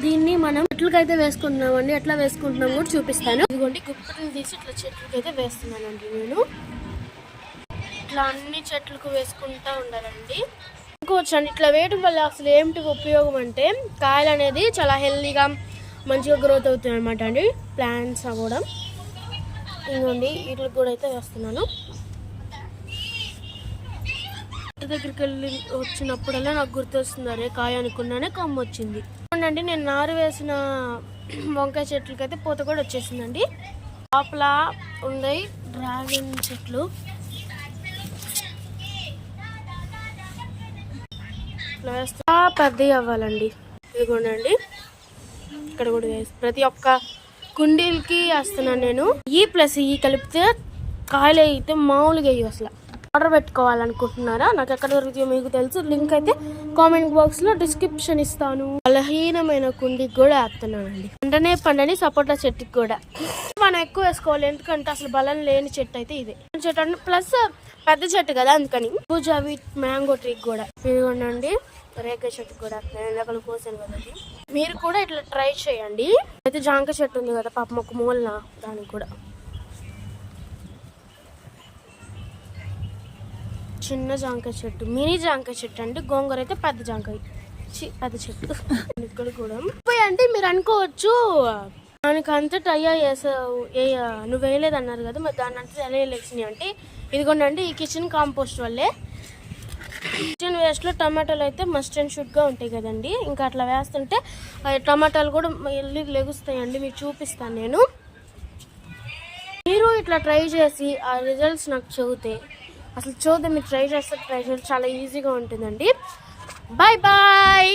దీన్ని మనం చెట్లకైతే వేసుకుంటున్నాం అండి. ఎట్లా వేసుకుంటున్నాం కూడా చూపిస్తాను. ఇదిగోండి గుప్పట్లు తీసి ఇట్లా చెట్లకైతే వేస్తున్నానండి నేను. ఇట్లా అన్ని చెట్లకు వేసుకుంటా ఉండాలండి. అనుకోవచ్చండి ఇట్లా వేయడం వల్ల అసలు ఏమిటి ఉపయోగం అంటే కాయలు అనేది చాలా హెల్దీగా మంచిగా గ్రోత్ అవుతాయి అనమాట అండి. ప్లాంట్స్ అవ్వడం. ఇదిగోండి వీటికి కూడా అయితే వేస్తున్నాను. దగ్గరికి వెళ్ళి వచ్చినప్పుడల్లా నాకు గుర్తొస్తుంది, అరే కాయ అనుకున్నానే కొమ్మ వచ్చింది. అవునండి, నేను నారు వేసిన వంకాయ చెట్లకైతే పూత కూడా వచ్చేసిందండి. లోపల ఉన్నాయి డ్రాగన్ చెట్లు. పెద్దవి అవ్వాలండి. ఇదిగోండి ఇక్కడ కూడా వేసి ప్రతి ఒక్క కుండీలకి వేస్తున్నాను నేను. ఈ ప్లస్ ఈ కలిపితే కాయలు అయితే మామూలుగా అయ్యి అసలు. ఆర్డర్ పెట్టుకోవాలనుకుంటున్నారా? నాకు ఎక్కడ దొరుకుతాయో మీకు తెలుసు. లింక్ అయితే కామెంట్ బాక్స్ లో డిస్క్రిప్షన్ ఇస్తాను. బలహీనమైన కుండీకి కూడా వేస్తున్నానండి. పండని సపోటా చెట్టుకి కూడా మనం ఎక్కువ వేసుకోవాలి, ఎందుకంటే అసలు బలం లేని చెట్టు అయితే ఇదే చెట్టు అంటే ప్లస్ పెద్ద చెట్టు కదా, అందుకని. పూజావి మ్యాంగో ట్రీకి కూడా ఇదిగోండి. రేఖ చెట్టు కూడా నేను కోసాను కదా. మీరు కూడా ఇట్లా ట్రై చేయండి. అయితే జాంకాయ చెట్టు ఉంది కదా పాపం ఒక మూలన, దానికి కూడా చిన్న జాంకాయ చెట్టు, మినీ జాంకాయ చెట్టు అండి. గోంగూర అయితే పెద్ద జాంకాయ, పెద్ద చెట్టు. ఇక్కడ కూడా అంటే మీరు అనుకోవచ్చు దానికి అంతటా అయ్యా వేసావు, నువ్వు వేయలేదు అన్నారు కదా, మరి దాని అంతా ఎలా వేసినాయి అంటే ఇదిగోండి ఈ కిచెన్ కాంపోస్ట్ వల్లే. కిచెన్ వేస్ట్ లో టమాటాలు అయితే మస్ట్ అండ్ షుడ్ గా ఉంటాయి కదండి. ఇంకా అట్లా వేస్తుంటే టమాటాలు కూడా వెళ్ళి లెగుస్తాయండి. మీకు చూపిస్తాను నేను. మీరు ఇట్లా ట్రై చేసి ఆ రిజల్ట్స్ నాకు చెబితే అసలు చూద్దాం. మీరు ట్రై చేస్తే చాలా ఈజీగా ఉంటుందండి. Bye bye.